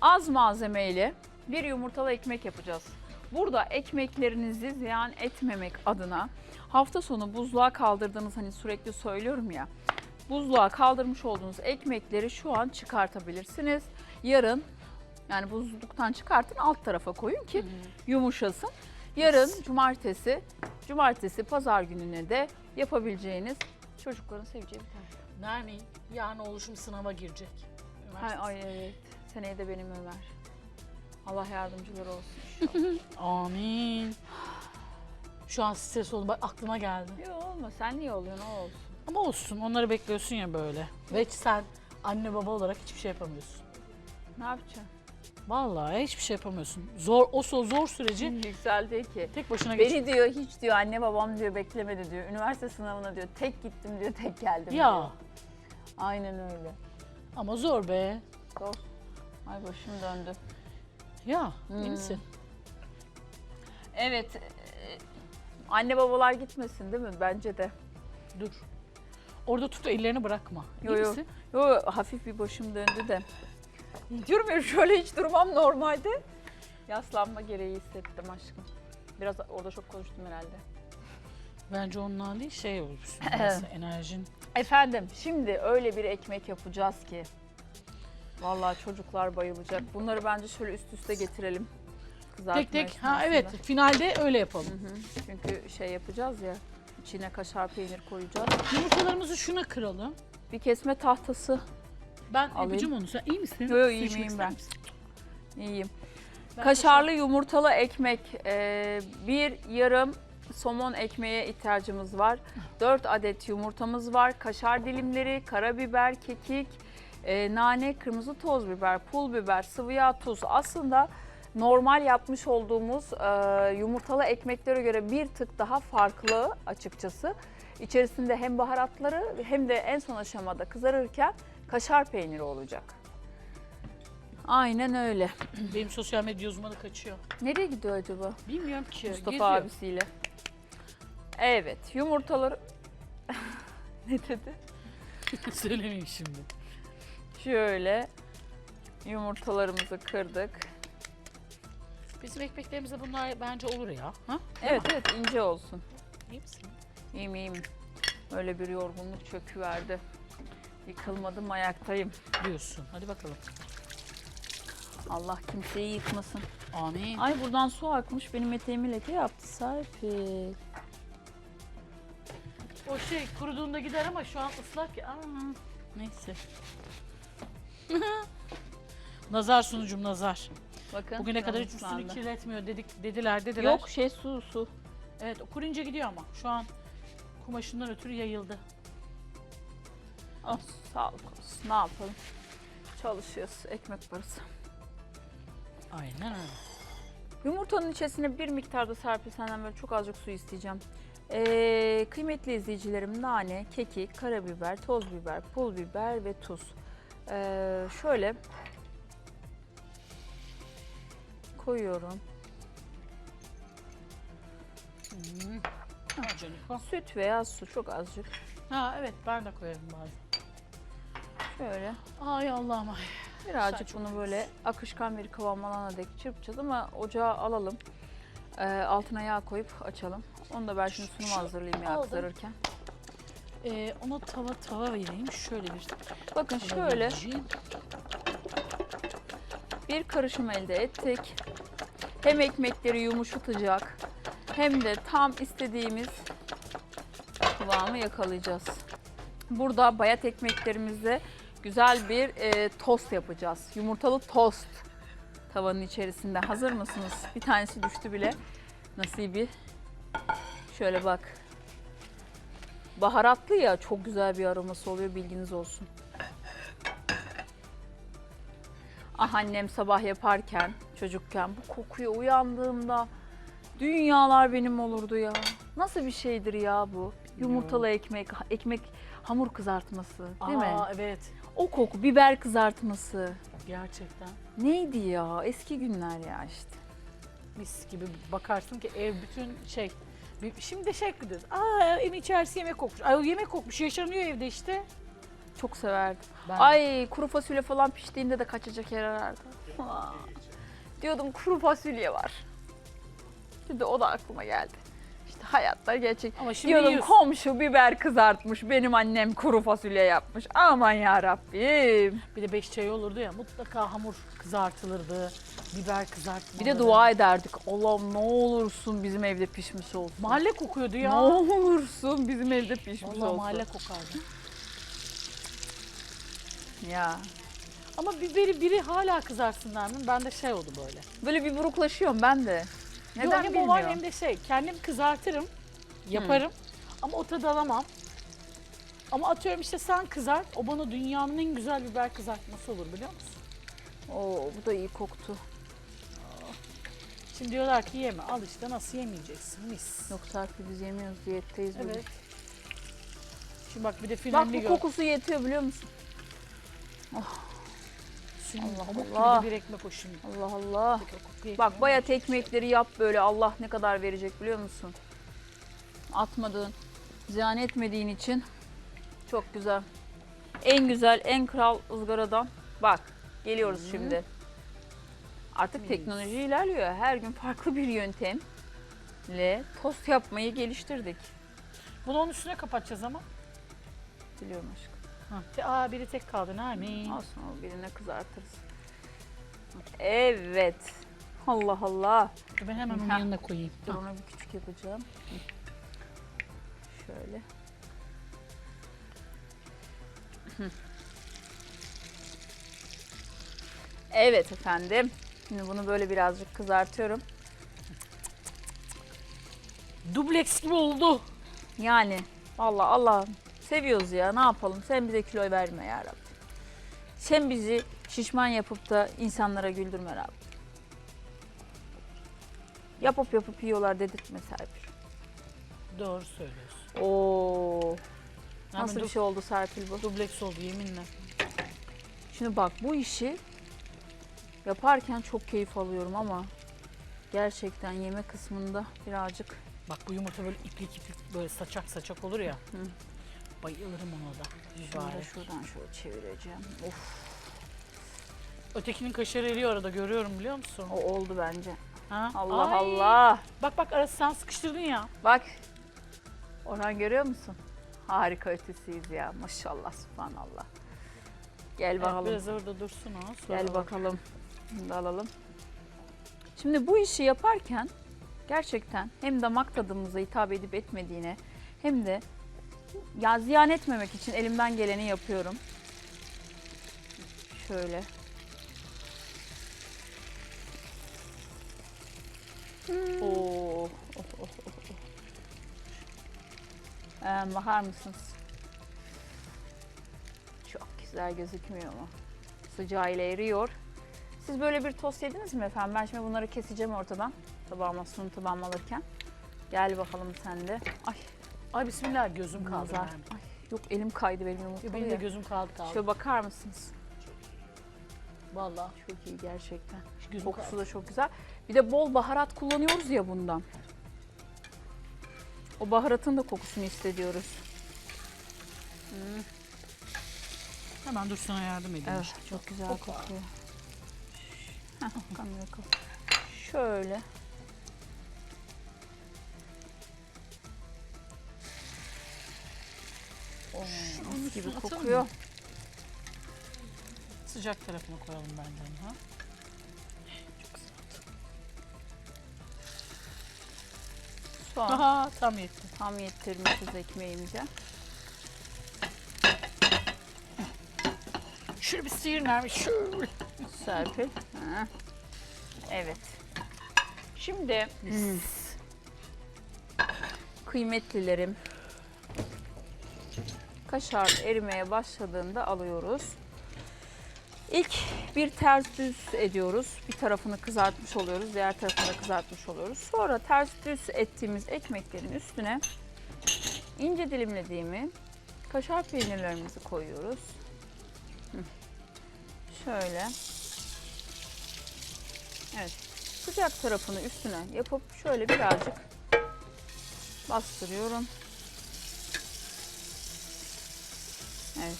Az malzemeyle bir yumurtalı ekmek yapacağız. Burada ekmeklerinizi ziyan etmemek adına hafta sonu buzluğa kaldırdığınız, hani sürekli söylüyorum ya, buzluğa kaldırmış olduğunuz ekmekleri şu an çıkartabilirsiniz. Yarın, yani buzluktan çıkartın, alt tarafa koyun ki yumuşasın. Yarın cumartesi pazar gününe de yapabileceğiniz, çocukların seveceği bir tane. Nermin, yarın oğluşum sınava girecek. Ay evet, seneye de benim Ömer. Allah yardımcıları olsun. Amin. Şu an stres oldu, bak aklıma geldi. Yok olma, sen niye oluyorsun, o olsun. Ama olsun, onları bekliyorsun ya böyle. Ve sen anne baba olarak hiçbir şey yapamıyorsun. Ne yapacaksın? Vallahi hiçbir şey yapamıyorsun. Zor, o zor süreci Yüksel diyor ki, tek başına geç. beni diyor hiç diyor anne babam diyor beklemedi diyor. Üniversite sınavına diyor tek gittim diyor, tek geldim Ya. diyor. Aynen öyle. Ama zor be. Zor. Ay başım döndü. Ya, iyi misin? Evet. Anne babalar gitmesin değil mi? Bence de. Dur. Orada tut, ellerini bırakma. İyi Yo, yo. misin? Yo, hafif bir başım döndü de. Diyorum ya, şöyle hiç durmam normalde. Yaslanma gereği hissettim aşkım. Biraz orada çok konuştum herhalde. Bence ondan değil, şey olursun. Biraz enerjin. Efendim, şimdi öyle bir ekmek yapacağız ki. Vallahi çocuklar bayılacak. Bunları bence şöyle üst üste getirelim. Kızartma Tek tek. Ha esnasında. evet, finalde öyle yapalım. Hı. Çünkü şey yapacağız ya, içine kaşar peynir koyacağız. Yumurtalarımızı şuna kıralım. Bir kesme tahtası. Ben Alayım. yapacağım onu. Sen iyi misin? Yo, Su iyiyim, içmek iyiyim ister ben. misin? İyiyim. Ben Kaşarlı yumurtalı ekmek, bir yarım somon ekmeğe ihtiyacımız var. 4 adet yumurtamız var. Kaşar dilimleri, karabiber, kekik, nane, kırmızı toz biber, pul biber, sıvı yağ, tuz. Aslında normal yapmış olduğumuz yumurtalı ekmeklere göre bir tık daha farklı açıkçası. İçerisinde hem baharatları hem de en son aşamada kızarırken kaşar peyniri olacak. Aynen öyle. Benim sosyal medya uzmanı kaçıyor. Nereye gidiyor acaba? Bilmiyorum ki. Mustafa geziyor. abisiyle. Evet, yumurtaları... Ne dedi? Söylemeyeyim şimdi. Şöyle yumurtalarımızı kırdık. Bizim ekmeklerimizde bunlar bence olur ya. Ha? Evet evet, ince olsun. İyi misin? İyiyim iyiyim. Öyle bir yorgunluk çöküverdi. Yıkılmadım, ayaktayım. Diyorsun. Hadi bakalım. Allah kimseyi yıkmasın. Amin. Ay buradan su akmış, benim eteğimi leke yaptı Serpil. O şey kuruduğunda gider ama şu an ıslak ya. Aa, neyse. Nazar sunucum, nazar. Bakın. Bugüne kadar hiç ıslandı. üstünü kirletmiyor dediler. Yok su. Evet, o kuruyunca gidiyor ama şu an kumaşından ötürü yayıldı. Oh, sağlık olsun. Ne yapalım? Çalışıyoruz, ekmek parası. Aynen öyle. Yumurtanın içerisine bir miktarda Serpil senden böyle çok azıcık su isteyeceğim. Kıymetli izleyicilerim, nane, kekik, karabiber, toz biber, pul biber ve tuz. Şöyle koyuyorum. Süt veya su, çok azıcık. Ha evet, ben de koyarım bazen. Şöyle Ay Allah'ım ay. birazcık Sen bunu çok böyle akışkan bir kıvam alana dek çırpacağız ama ocağa alalım. Altına yağ koyup açalım. Onu da ben şimdi sunumu hazırlayayım yağ aldım. kızarırken. Ona tava vereyim. Şöyle bir Bakın tava şöyle vereceğim. bir karışım elde ettik. Hem ekmekleri yumuşatacak hem de tam istediğimiz kıvamı yakalayacağız. Burada bayat ekmeklerimizle güzel bir tost yapacağız. Yumurtalı tost tavanın içerisinde. Hazır mısınız? Bir tanesi düştü bile. Nasibi. Şöyle bak. Baharatlı ya, çok güzel bir aroması oluyor, bilginiz olsun. Ah, annem sabah yaparken, çocukken bu kokuya uyandığımda dünyalar benim olurdu ya. Nasıl bir şeydir ya bu? Yumurtalı ekmek hamur kızartması değil mi? Evet. O koku, biber kızartması. Gerçekten. Neydi ya? Eski günler ya işte. Mis gibi bakarsın ki ev bütün şey. Şimdi de şey gidiyoruz. Aa, evin içerisi yemek kokmuş. Ay o yemek kokmuş, yaşanıyor evde işte. çok severdim. Ben Ay kuru fasulye falan piştiğinde de kaçacak yer arardı. Aa, diyordum kuru fasulye var. Şimdi o da aklıma geldi. İşte hayatlar gerçek. Ama şimdi Diyordum yiyorsun. komşu biber kızartmış, benim annem kuru fasulye yapmış. Aman ya Rabbim. Bir de 5 çay olurdu ya, mutlaka hamur kızartılırdı, biber kızartılırdı. Bir de dua ederdik. Allah'ım ne olursun bizim evde pişmiş olsun. Mahalle kokuyordu ya. Ne olursun bizim evde pişmiş Vallahi olsun. mahalle kokardı. Ya. Ama biberi biri hala kızartsınlar mı? Ben de şey oldu böyle. Böyle bir buruklaşıyorum ben de. Neden Hem o var bilmiyorum. hem de şey, kendim kızartırım, yaparım ama o tadı alamam. Ama atıyorum işte sen kızart, o bana dünyanın en güzel biber kızartması olur biliyor musun? Oo, bu da iyi koktu. Şimdi diyorlar ki yeme, al işte nasıl yemeyeceksin, mis. Yok Serpil biz yemiyoruz, diyetteyiz bugün. Evet. Şimdi bak bir de Bak finalini bu gör. kokusu yetiyor biliyor musun? Allah Allah. Allah. Bir ekmek o şimdi. Allah Allah. O kokuyu Bak ekmeğe bayat ekmekleri yap böyle, Allah ne kadar verecek biliyor musun? Atmadığın, ziyan etmediğin için çok güzel. En güzel, en kral ızgaradan. Bak geliyoruz şimdi. Artık teknoloji ilerliyor. Her gün farklı bir yöntemle tost yapmayı geliştirdik. Bunu onun üstüne kapatacağız ama. Biliyorum aşkım. Aa biri tek kaldı Nermin. Olsun, o birine kızartırız. Evet. Allah Allah. Ben hemen onun Ha. yanına koyayım. Dur onu bir küçük yapacağım. Şöyle. Evet efendim. Şimdi bunu böyle birazcık kızartıyorum. Dubleks gibi oldu. Yani vallahi Allah seviyoruz ya, ne yapalım, sen bize kilo verme ya Rabbim. Sen bizi şişman yapıp da insanlara güldürme Rabbim. Yapıp yiyorlar dedirtme Serpil. Doğru söylüyorsun. Oo, Hemen nasıl bir şey oldu Serpil bu? Dubleks oldu yeminle. Şimdi bak bu işi yaparken çok keyif alıyorum ama gerçekten yeme kısmında birazcık Bak bu yumurta böyle iplik iplik böyle saçak saçak olur ya. Bayılırım ona da. şunu da Mübarek. şuradan şöyle çevireceğim. Of, Ötekinin kaşarı eriyor arada görüyorum biliyor musun? o oldu bence. Ha? Allah Ay. Allah. Bak arası sen sıkıştırdın ya. Bak. Orhan görüyor musun? Harika ötesiyiz ya. Maşallah, subhanallah. Gel Evet, bakalım. biraz orada dursun o. Sonra Gel bak. bakalım. Bunu da alalım. Şimdi bu işi yaparken gerçekten hem damak tadımıza hitap edip etmediğine hem de ya ziyan etmemek için elimden geleni yapıyorum. Şöyle. Oo. Bakar mısınız? Çok güzel gözükmüyor mu? Sıcağıyla eriyor. Siz böyle bir tost yediniz mi efendim? Ben şimdi bunları keseceğim ortadan. Tabağıma, sunum tabağıma alırken. Gel bakalım sen de. Ay Ay bismillah gözüm kaldı. nazar. Nermin. Ay, yok elim kaydı benim yumurtalı Benim de ya. gözüm kaldı. Şöyle bakar mısınız? Vallahi. Çok iyi gerçekten. Gözüm Kokusu kaldı. da çok güzel. Bir de bol baharat kullanıyoruz ya bundan. O baharatın da kokusunu hissediyoruz. Hemen dur sana yardım edeyim. Evet, çok güzel Koku. kokuyor. Heh, kamera koy. Şöyle. Mis gibi üstüne atalım kokuyor. mı? Sıcak tarafına koyalım bence onu. Ha? Soğan Aha tam yetti. tam yettirmişiz ekmeğimize. Şöyle bir sıyır Nermin. Şöyle. Serpil. Ha. Evet. Şimdi kıymetlilerim, kaşar erimeye başladığında alıyoruz. İlk bir ters düz ediyoruz. Bir tarafını kızartmış oluyoruz, diğer tarafını da kızartmış oluyoruz. Sonra ters düz ettiğimiz ekmeklerin üstüne ince dilimlediğimi kaşar peynirlerimizi koyuyoruz. Şöyle. Evet. Sıcak tarafını üstüne yapıp şöyle birazcık bastırıyorum. Evet.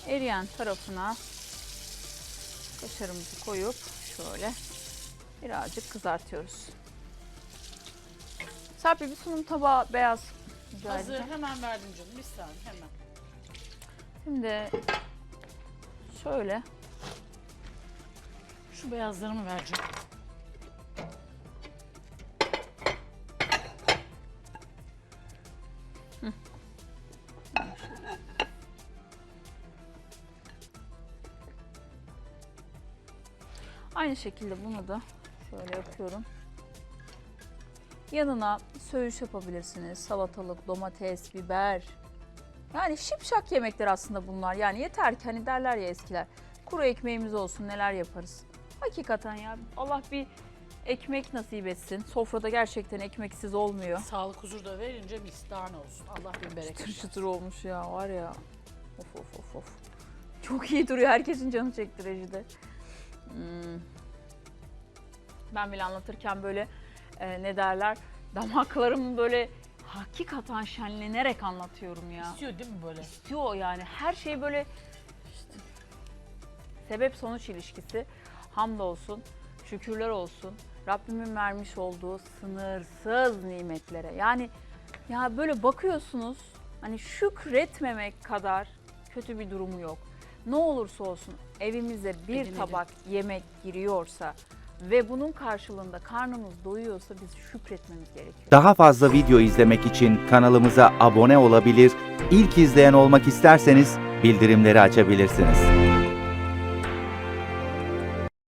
eriyen tarafına kaşarımızı koyup şöyle birazcık kızartıyoruz. Serpil bir sunum tabağı beyaz rica Hazır, edeceğim. hemen verdim canım. Bir saniye hemen. Şimdi şöyle Şu beyazlarımı vereceğim. aynı şekilde bunu da şöyle yapıyorum. Yanına söğüş yapabilirsiniz. Salatalık, domates, biber. Yani şipşak yemekler aslında bunlar. Yani yeter ki hani derler ya eskiler. Kuru ekmeğimiz olsun neler yaparız. Hakikaten ya Allah bir ekmek nasip etsin. Sofrada gerçekten ekmeksiz olmuyor. Sağlık huzur da verince mis daha ne olsun. Allah bin bereket. Çıtır çıtır olmuş ya var ya. Of of of of. Çok iyi duruyor. Herkesin canı çekti rejide. Ben bile anlatırken böyle ne derler? Damaklarım böyle hakikaten şenlenerek anlatıyorum ya. İstiyor değil mi böyle? İstiyor yani. Her şey böyle işte, sebep sonuç ilişkisi. Hamdolsun, şükürler olsun. Rabbimin vermiş olduğu sınırsız nimetlere. Yani ya böyle bakıyorsunuz hani şükretmemek kadar kötü bir durumu yok. Ne olursa olsun evimize bir Edin, tabak yemek giriyorsa ve bunun karşılığında karnımız doyuyorsa biz şükretmemiz gerekiyor. Daha fazla video izlemek için kanalımıza abone olabilir, ilk izleyen olmak isterseniz bildirimleri açabilirsiniz.